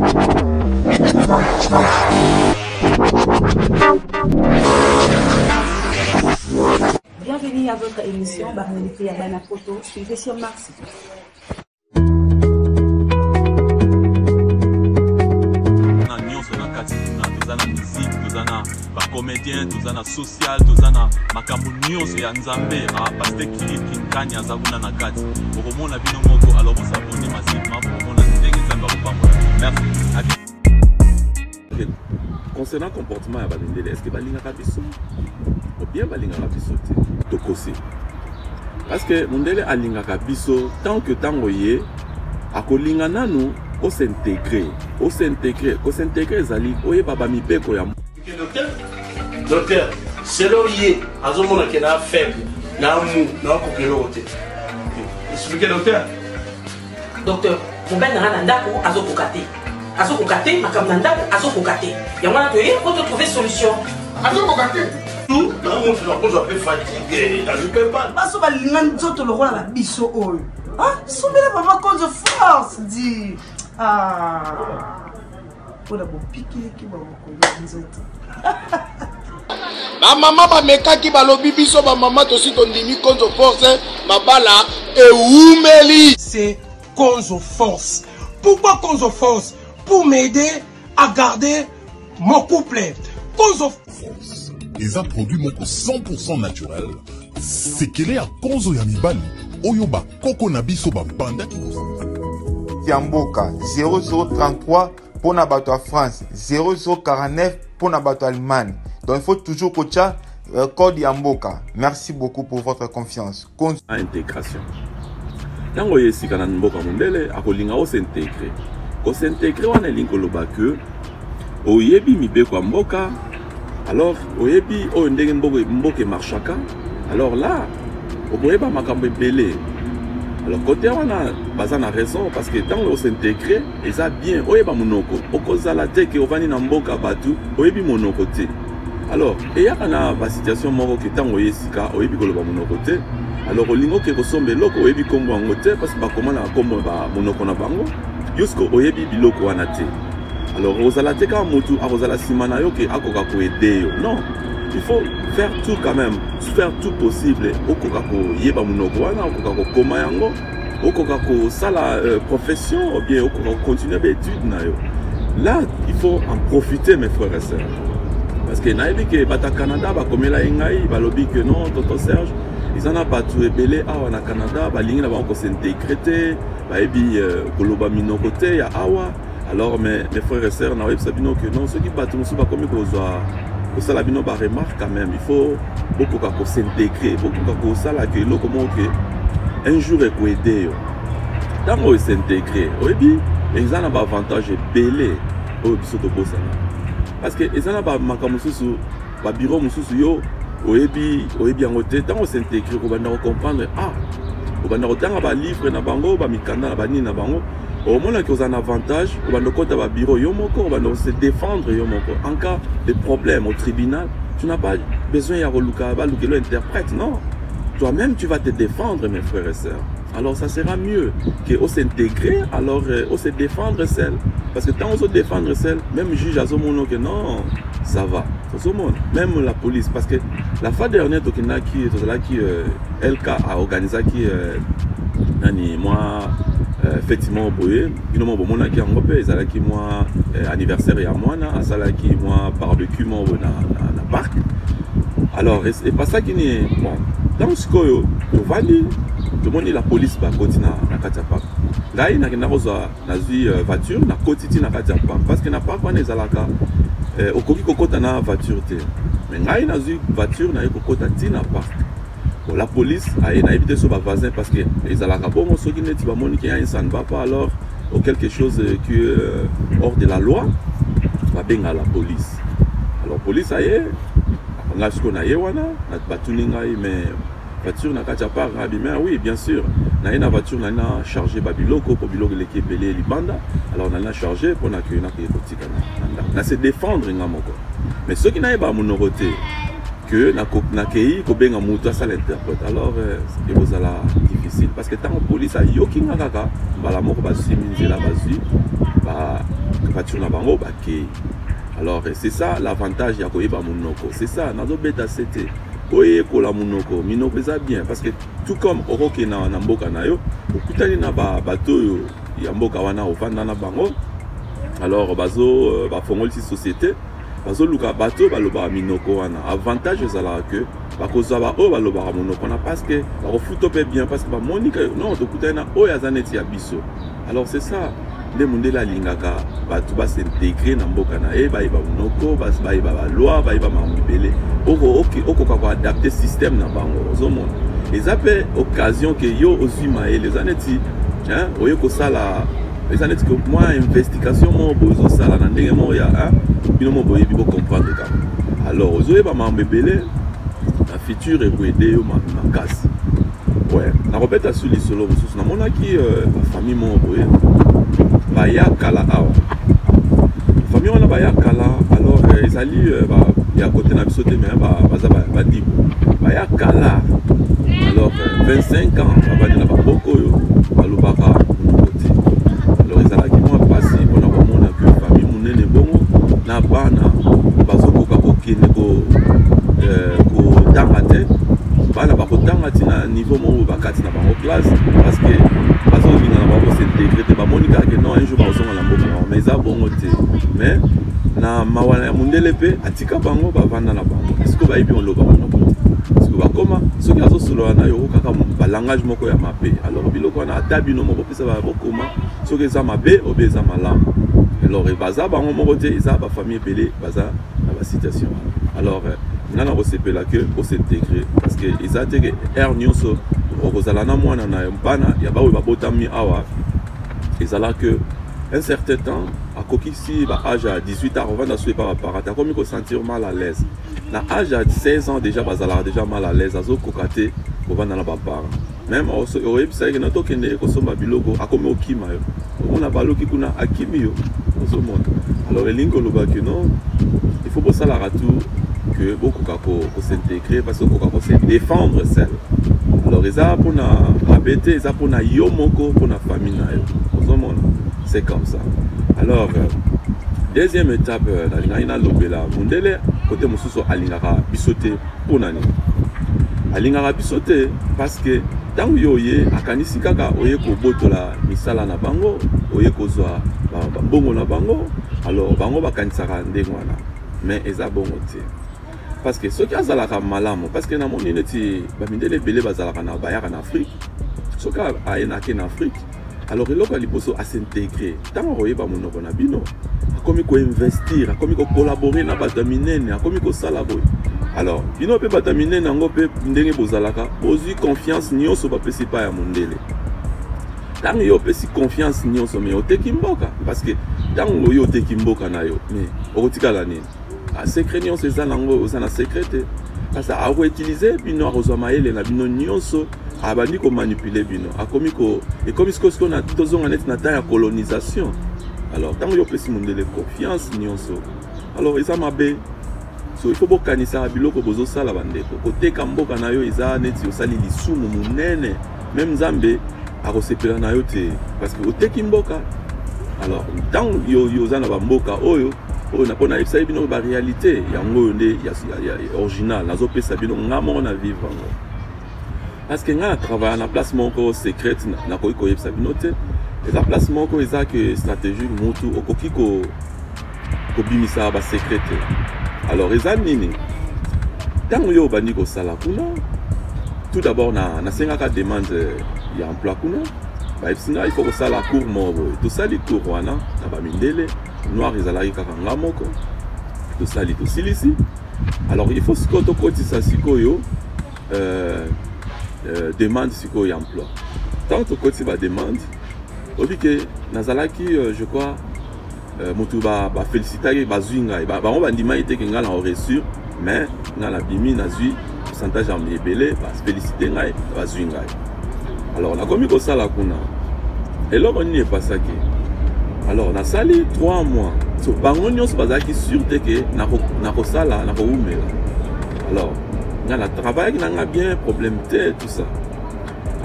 Bienvenue à votre émission Barnelité Yabana Photo, suivez sur Mars. Comédien, tous en social, tous en makamunion, c'est un zambé, parce que qui kanya azabuna na kati. Au moment la bino moko, alors vous abonnez massivement pour mon année merci. Concernant le comportement de Balindele, est-ce que Balinga Rabiso ou bien Balinga Rabiso Tokose? Parce que Mundele Alinga Rabiso, tant que tangoye, à Kolinga Nanu, on s'intégrer, Zali, oye Baba Mipeko ya. Docteur, c'est l'oyer, à ce moment qu'il a faible, n'a mou, n'a coupé l'autre. Expliquez, docteur. Docteur, mon ben n'a pas à Zokokate. À Zokokate, ma camarade à Zokokate. Il y a un moment donné, il faut trouver solution. À Zokokate. Nous, dans mon frère, on s'appelle fatigué, je ne peux pas. Parce que les gens ont le rôle à la biso. Ah, soumez la maman cause de force, dit. Ah. On a beau piquer qui va vous connaître. Ma maman va me kaki balobi biso ma maman aussi tondimi konzo force ma bala et oumeli. C'est Konzo Force. Pourquoi Konzo Force? Pour m'aider à garder mon couple. Konzo Force. Ils ont produit mon 100% naturel. C'est qu'il est à Konzo Yamibani. Oyoba Koko Nabiso Banda. Tiamboka 0033 pour Nabato à France, 0049 pour Nabato Allemagne. Donc il faut toujours coacher code Yamboka. Merci beaucoup pour votre confiance. Intégration. Quand on est ici, quand on est s'intégrer. Quand s'intégrer, on est linkoloba que oyebi mibeko mboka. Alors oyebi o ndenge mboke marchaka. Alors là, oboyeba makambo belé. Alors côté on a raison parce que tant on s'intégrer, et ça bien oyeba monoko. Okozala te ke ovani na mboka batu, oyebi monoko te. Alors, il y a une situation qui est en train de se faire. Alors, il y a une situation qui est en train de se faire parce que comment alors, non, il faut faire tout quand même, faire tout possible. Profession ou bien continuer l'étude. Là, il faut en profiter, mes frères et sœurs. Parce que naïbi que bata Canada ba komela ingai ba lobby que non tonton Serge ils en a pas tout ébélé ah on a Canada ba lingi na ba ko s'intégrer ba ebi koloba mino côté ya awa alors mes frères et sœurs na web sabino que non ceux qui battent nous pas comme kozwa ko sala bino ba remarque quand même il faut beaucoup ko s'intégrer beaucoup ko sala que lo comment que un jour ko aider dans on s'intégrer oyebi ils en a ba avantage belé au biso to bossa. Parce que les gens qui ont bureau, oyebi en côté, tant on s'intègre, on va comprendre, ah, on va livre, na bango, ba mikanda, na bani na bango. Au moment qu'ils ont un avantage, on va compter ba bureau, yomoko, on va se défendre, yomoko. En cas de problème au tribunal, tu n'as pas besoin de reluka, de interprète, non. Toi-même, tu vas te défendre, mes frères et sœurs. Alors ça sera mieux qu'on s'intégrer, alors on se défendre seul. Parce que tant on se défendre seul, même juge à ce moment que non, ça va. Même la police, parce que la fois dernière, LK a organisé moi effectivement moi anniversaire à moi, moi barbecue moi dans parc. Alors c'est pas ça qui est bon. Dans ce cas, tout le monde la police va continuer à Katiapa. Là, il y a une voiture, na kotiti na Katiapa. Parce que n'a pas quoi les alaka. Au coquille cocotte na voiture. Mais là, il y a une voiture na cocotte na parc. Bon, la police a évité ce voisin parce que les alaka bon, ceux qui ne sont pas ça ne va pas alors ou quelque chose qui est hors de la loi, va bien à la police. Alors police a est, on a ce qu'on a eu wana, na batuninga mais voiture na Katiapa oui bien sûr na une voiture na chargé babiloko pour biloko les kebele libanda alors on a chargé pour na que na kotika na se défendre ngamoko mais ceux qui n'avaient pas mon côté que na kei ko benga mutu ça l'interprète alors c'est vous ala difficile parce que tant police a yoki ngaka bala moko ba siminze la basu ba voiture na bango bakei. Alors c'est ça l'avantage ya koyeba monoko. C'est ça nazo beta c'était oye kola monoko minoko eza bien parce que tout comme oroke na mboka na yo okutani na bato yo ya mboka wana ofanda na bango. Alors bazo bafongoli ci société bazo luka bato baloba minoko wana avantage ezala que bakozwa ba o baloba monoko na parce que bakofuto pe bien parce que ba monika non tokutani na oyo azaneti ya biso. Alors c'est ça le monde la lingaka bato ba s'intégrer na mboka na e ba monoko ba ba loi ba mambele oko ka adapter système na bango ozomona eza pe occasion que yo ozima les aneti hein oyo ko sala les aneti que moi investigation mo bozo sala na ndenge mo ya hein bino mo boyebi bo comprendre ka alors ozoye ba mambele la future et aider yo makasi ouais na répète sur les solo mosusu na mona ki famille mo boye baya kala awa famille wana baya kala alors ezali ya côté na biso te mais baza badibo baya kala alors 25 ans babandi na baboko oyo balobaka monokoti alors ezalaki mwa pasi mpona komona ke famille monene bongo na bana bazokoka kokende kotanga te bana bakotanga ti na niveau moko bakati na bango classe parce que bazolinga na bango s'intégrer te bamoni kaka non un jour bazonga na mboka mais eza bongo te mais na mawana ya mondele mpe atika bango bavanda na bango esiko bayebi oloba monoko te siko bakoma soki azosolola na yo kaka balangage moko ya mabe alors biloko wana ata bino moko mpesa bokoma soki eza mabe obe eza malamu alors baza bango moko te eza bafamille ebele baza na basituation alors nga na kosepela ke osintégrer parce que eza teke aire nyonso okozala na mwana na bana ya baoyo babotami awa ezala que un certain temps akokisi ba âge à 18 ans ovanda soye pa baparate akomi kosentir mal à l'aise na âge à 16 ans déjà bazalaka déjà mal à l'aise azokoka te kovanda na baparent même oyebisaki na tokende kosomba biloko akomi okima yo omona baloki kuna akimi yo ozomona alors elingi olobaki non il faut bosalaka tout que beaucoup ko s'intégrer parce que ko se défendre seul alors eza pona abete eza pona yo moko pona famille na yo ozomona c'est comme ça alors deuxième étape na lingana lobela mondele côté mosusu alingaka bisote pona ni alingaka bisote parce que tango yo ye akanisi kaka oye ko botola misala na bango oye kozwa bongo na bango alors bango bakanisaka ndenge wana mais eza bongo te parce que soki azalaka malamu parce que na moni neti bamindele ebele bazalaka na bayaka na Afrique soki ayenaki na Afrique alors eloko ya liboso asintegre ntango akoyeba monoko na bino akomi koinvestir akomi kocollaborer na bato ya minene akomi kosala boye alors bino mpe bato ya minene yango mpe ndenge bozalaka bozwi confiance nyonso bapesi pa ya mondele ntango yo opesi confiance nyonso me oteki mboka parce que ntango yo oteki mboka na yo me okotikala nini secret nyonso eza nango oza na secret te parce que akoutilize bino akozwa mayele na bino nyonso abandi komanipule bino ekomi sikoyo na tozonga neti na temps ya colonisation alors ntango yo opesi mondele confiance nyonso alors eza mabe so il faut bokanisaka biloko bozosala bandeko koteka mboka na yo eza neti osali lisumu monene même nzambe akosepela na yo te parce que oteki mboka alors ntango yo oza na bamboka oyo napona ebisai bino ba réalité yango oyo nde ya original nazopesa bino nga moko na vivre yango parce que nga na travaille na place moko secrète nakoki koyebisa bino te eza place moko eza ke stratégie mutu okoki kobimisaka basecret te alors eza nini ntango yo obandi kosala kuna tout d'abord nasengaka demande ya emploi kuna bayebisinga il faut kosala cours moko boye tosali cours wana na bamindele noir ezalaki kaka nga moko tosali tosilisi alors il faut sikoyo tokotisa sikoyo demande sikoyo ya emploi tant tokotisi bademande obi ke nazalaki je crois motu bafélicitaki bazwi ngai bango bandimaki teke ngai na oreçure mais ngai nabimi nazwi pourcentage ya ebele bafélicite ngai bazwi ngai alors nakomi kosala kuna eloko nini epasaki alors nasali 3 mois so bango nyonso bazalaki sur te ke nakosala nakoumela alors nga na travaillaki nanga bien problème te tout ça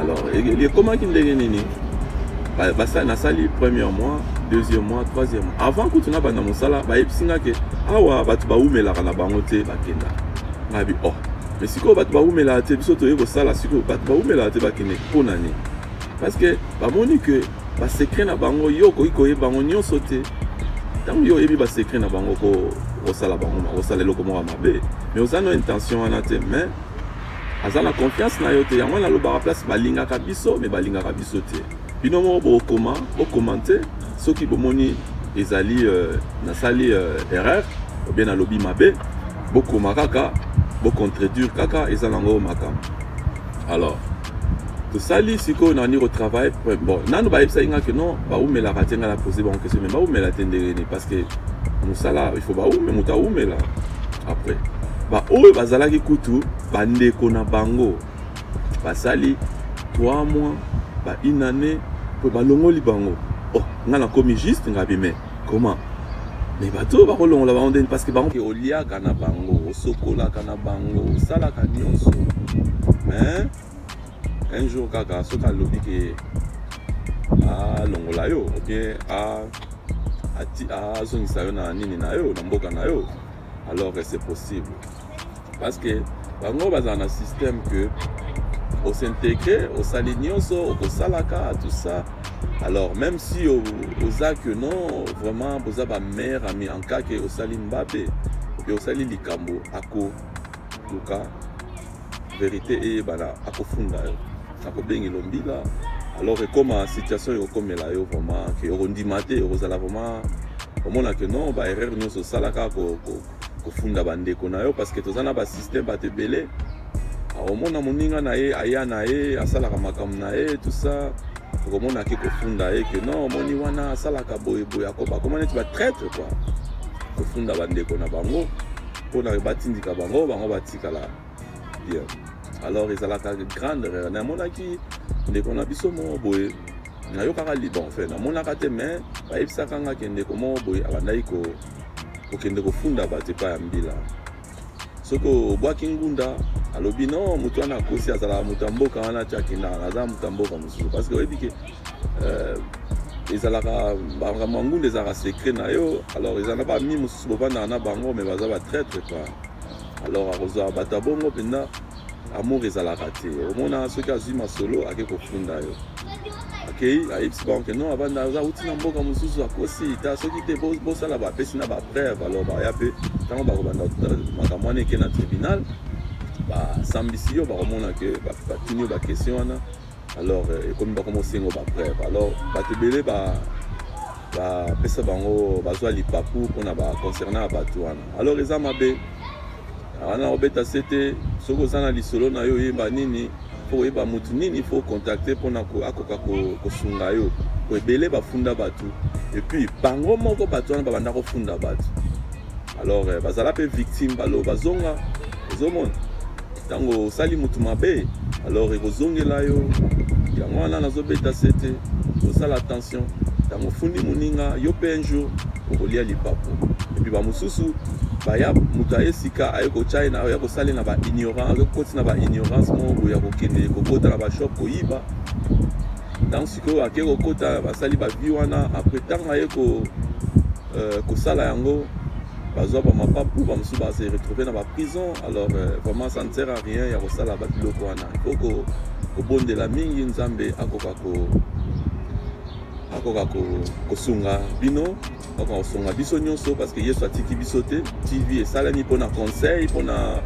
alors ekomaki ndenge nini nasali premier mois deuxième mois, troisième mois. Avant que tu n'as pas dans mon salaire, bah il singa que ah ouais bah tu vas où mais la na bangote bah kenda. Bah bi oh mais si quoi bah tu vas où mais la te biso to yego sala si quoi bah tu vas où mais la te bah kende ponani. Parce que bah moni que bah secret na bango yo ko iko e bango nyo sauter. Tant yo ebi ba secret na bango ko osala bango osala loko mo mabe. Mais osano intention en ate mais azala confiance na yo te yango na lo ba place balinga ka biso mais balinga ka biso te. Bino mo bo commenter ceux qui bomoni ezali na sali erreur ou bien na lobby mabe beaucoup makaka bo contredire kaka ezala ngo makam. Alors tout sali siko na ni retravail bon nanu ba yebisa inga que non ba ou mela ratenga la poser bon question mais ba ou mela tendere parce que nous sala il faut ba ou mais muta ou mela après ba o bazala ki kutu bande kona bango basali 3 mois ba une année pour balongoli bango oh ngana komi juste ngabi mais comment mais bato ba kolongola ba onde parce que bango ke olia kana bango osokola kana bango sala kanionso mais un jour kaka soka lobi ke a longola yo ou bien a zongisa yo na nini na yo na mboka na yo alors c'est possible parce que bango baza na système que au s'intégrer au salinioso au salaka tout ça alors même si au que non vraiment boza ba mère ami en cas que au saline babé et au sali likambo ako luka vérité et bana ako funda yo ako bengi lombila alors comme la situation yo comme la yo vraiment que on dit maté rozala vraiment comment que non ba erreur nous so salaka ko funda bande ko na yo parce que tozana ba système ba te belé au mona moninga na ye aya na ye asala ka makam na ye tout ça comment na ke ko funda ye que non moni wana asala ka boye boya ko ba comment tu vas traître quoi ko funda bande ko na bango pour na batindika bango batika la bien alors ils ala ka grande erreur na mona ki ndeko na biso mo boye na yo kaka li bon fait na mona ka te mais ba ibsa kanga kende ko mo boye abandai ko kende ko funda ba te pa ya mbila soko bwaki ngunda alobi non mutu ana kosi azala mutamboka wana chakina aza mutamboka mususu parce que oyebi ke ezalaka bangunda ezalaka secret na yo alors ezala ba mi mususu bobanda na bango mais baza ba traître quoi alors akozwa bata bongo penda amour ezalaka te omona soki azwi masolo ake kofunda yo akei ayebisi bango ke non abanda aza uti na mboka mosusu akosi ta soki te bosala bapesi na bapreuve alors baya mpe ntango bakobanda makambo wana eke na tribunal basambisi yo bakomona ke batuni yo baquestion wana alors ekomi bakomosengo bapreuve alors bato ebele bapesa bango bazwa lipapu mpona baconcerne ya bato wana alors eza mabe wana obeta sete soki oza na lisolo na yo oyeba nini po oyeba mutu nini faut contacter mpona akoka kosunga yo po ebele bafunda bato epuis bango moko bato wana babanda kofunda bato alors bazala mpe victime balo bazonga ozomona ntango osali mutu mabe alors ekozongela yo yango wana nazobeta sete osala attention ntango ofundi moninga yo mpe un jour okolia lipapu epuis bamosusu baya mutu ayesika aye kotya na ya kosala na baignorance akokoti na baignorance moko ya kokende kokota na bashop koyiba ntango sikoyo ake kokota basali bavi wana apres ntango aye kosala yango bazwa bamapapu bamosusu base retrouve na baprison alors vraiment ça ne sert à rien ya kosala babiloko wana il faut kobondela mingi nzambe akoka kosunga bino akoka kosunga biso nyonso parce que yesu atiki biso te tv esalemi mpona conseil mpona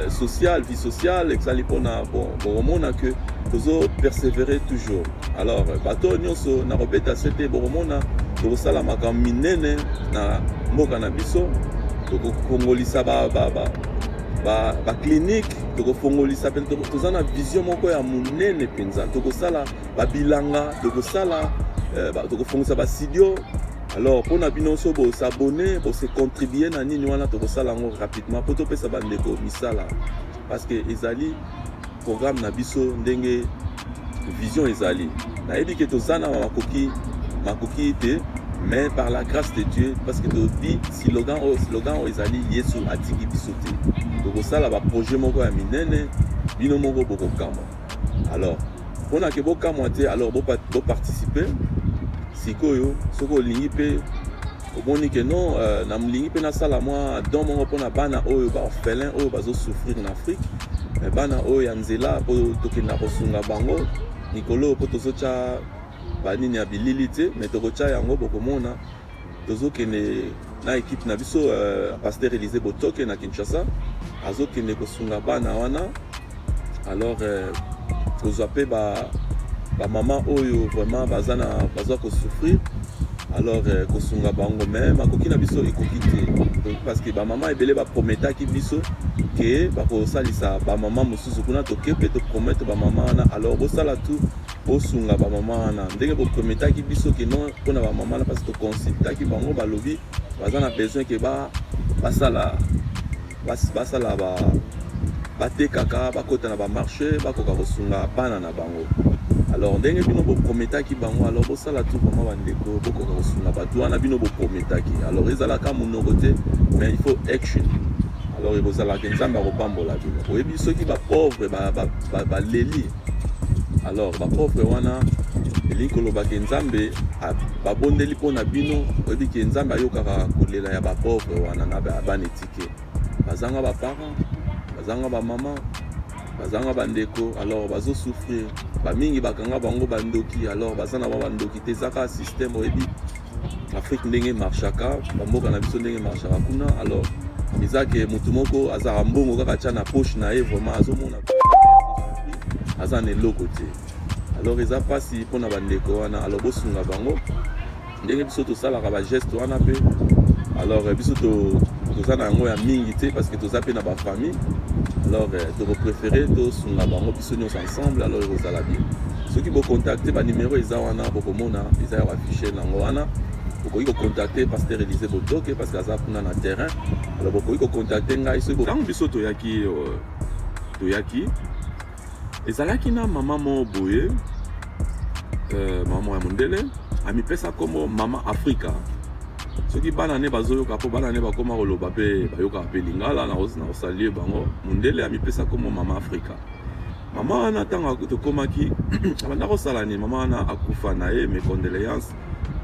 social vie sociale esali mpona bokomona ke tozo persévérer toujours alors bato nyonso na kobeta sete bokomona tokosala makambo minene na mboka na biso tokokongolisa baclinique tokofongolisa mpe toza na vision moko ya monene mpenza tokosala babilanga tokofongolisa basidio alors mpona bino nyonso bosabone bose contribue na nini wana tokosala yango rapidement mpo topesa bandeko misala parce que ezali programme na biso ndenge vision ezali nayebi ke toza na makoki te mais par la grâce de Dieu parce que tobi slogan ezali yesu atiki biso te tokosala baprojet moko ya minene bino moko bokokama alors mpona ke bokamwa te alors boparticipe sikoyo soko olingi pe omoni ke non na mlingi pe nasala mwa don mongo mpona bana oyo baorphelin oyo bazosouffrir na Afrique mais bana oyo ya nzela mpo tokenda kosunga bango nikolo mpo tozotya banini ya bilili te mais tokotya yango bokomona tozokende na équipe na biso Pasteur Élisée Botoke na Kinshasa azokende kosunga bana wana alors kozwa pe bamama oyo vraiment bazwa kosouffrir alors kosunga bango même akoki na biso ekoki te parce que bamama ebele baprometaki biso ke bakosalisa bamama mosusu kuna toke mpe topromete bamama wana alors bosala tout bosunga bamama wana ndenge boprometaki biso ke non mpona bamama wana parce que toconsultaki bango balobi baza na besoin ke basala batekaka bakota na bamarché bakoka kosunga bana na bango alors ndenge bino boprometaki bango alors bosala tout vraiment bandeko bokoka kosunga bato wana bino boprometaki alors ezalaka monoko te mais il faut action alors ekozalaka nzambe akopambola bino oyebi soki bapauvre baleli alors bapauvre wana elingi kolobaka nzambe babondeli mpona bino oyebi ke nzambe ayokaka kolela ya bapauvre wana na bana etike bazanga baparent bazanga bamama bazanga bandeko alors bazosouffrir bamingi bakanga bango bandoki alors baza na bandoki te ezaka système oyebi Afrique ndenge marchaka bamboka na biso ndenge marchaka kuna alors ezake mutu moko azaka mbongo kaka tya na poche na ye vraiment azomona aza na eloko te alors eza mpasi mpona bandeko wana alors bosunga bango ndenge biso tosalaka bageste wana mpe alors biso toza na yango ya mingi te parce que toza mpe na bafamille alors tokopréféré tosunga bango biso nyonso ensemble alors ekozala bien soki bocontacte banimero eza wana bokomona eza ya bafiche nango wana bokoki kocontacte Pasteur Élisée Botoke parce que aza kuna na terrain alors bokoki kocontacte ngai soki ntango biso toyaki ezalaki na mama mo boye mama ya mondele amipesa kombo mama Afrika soki bana ne bazoyoka mpo bana ne bakoma koloba mpe bayokaka mpe lingala na kosalie bango mondele amipesa kombo mama Afrika mama wana ntango tokomaki abanda kosala nini mama wana akufa na ye mes condoléances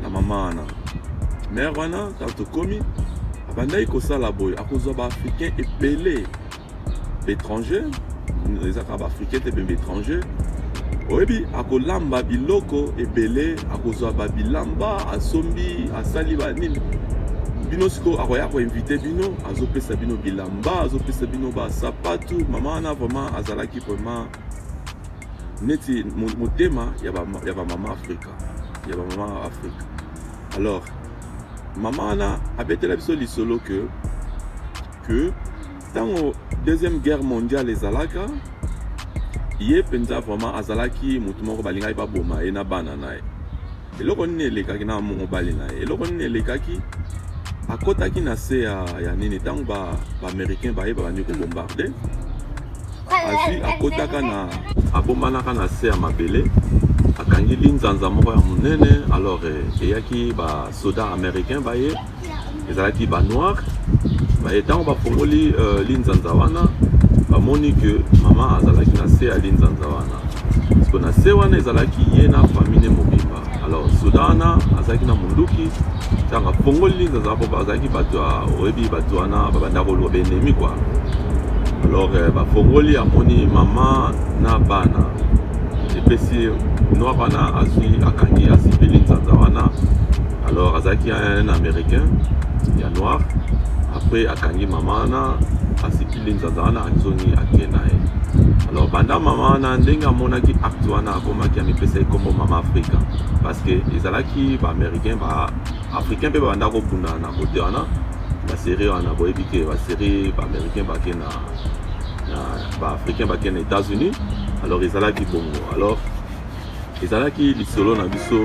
na mama wana mare wana ntango tokomi abandaki kosala boye akozwa baafricain ebele baétranger ezaka baafricain te mpe baétranger oyebi akolamba biloko ebele akozwa babilamba asombi asali banini bino siko akoya koinvite bino azopesa bino bilamba azopesa bino basapatu mama wana vraiment azalaki vraiment neti motema ya bamama Afrika ya bamama Afrika alors mama wana abetela biso lisolo que ntango deuxième guerre mondiale ezalaka ye penza vraiment azalaki mutu moko balingaki baboma ye na bana na ye eloko nini elekaki na mobali na ye eloko nini elekaki akotaki na se ya nini ntango baaméricain baye babandi kobombarde azwi akotaka na abomanaka na se ya mabele akangi linzanza moko ya monene alors eyaki basoda américain baye ezalaki banoir baye ntango bafongoli linzanza wana bamoni ke mama azalaki na se ya linzanza wana parceke na se wana ezalaki ye na famille mobimba alors soda wana azalaki na monduki ntango afongoli linzanza mpo bazalaki bato oyebi bato wana babanda koloba baennemi kua alors bafongoli amoni mama na bana epesi noir wana azwi akangi asipi linzanza wana alors azalaki un américain ya noir après akangi mama wana asipi linzanza wana azongi ake na ye alors banda mama wana ndenge amonaki acte wana akomaki amipesa ye kombo mama Afrika parce que ezalaki baaméricain baafricain mpe babanda kobunda na kote wana basérie wana boyebi ke basérie baaméricain bake na baafricain bake na États-Unis alors ezalaki bongo alors ezalaki lisolo na biso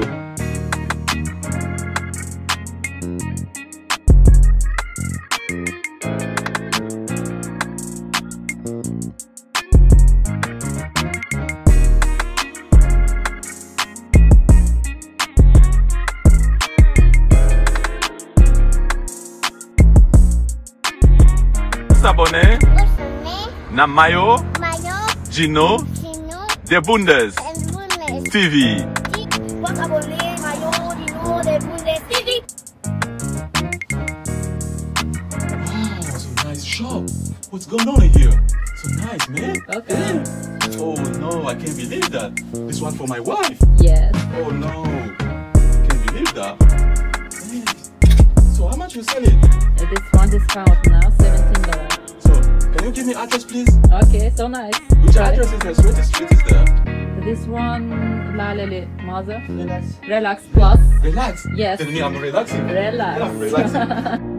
s'abonner na Mayo Gino The Bundes TV. shop. What's going on in here? So nice, man. Okay. Oh no, I can't believe that. This one for my wife. Yes. Oh no, can't believe that. Man. So how much you sell it? This one discount now, $17. So can you give me address, please? Okay, so nice. Which address is there? What street is there? This one, La Lele, Mother. Relax. Relax Plus. Relax. Yes. Tell me I'm relaxing. Relax. I'm relaxing.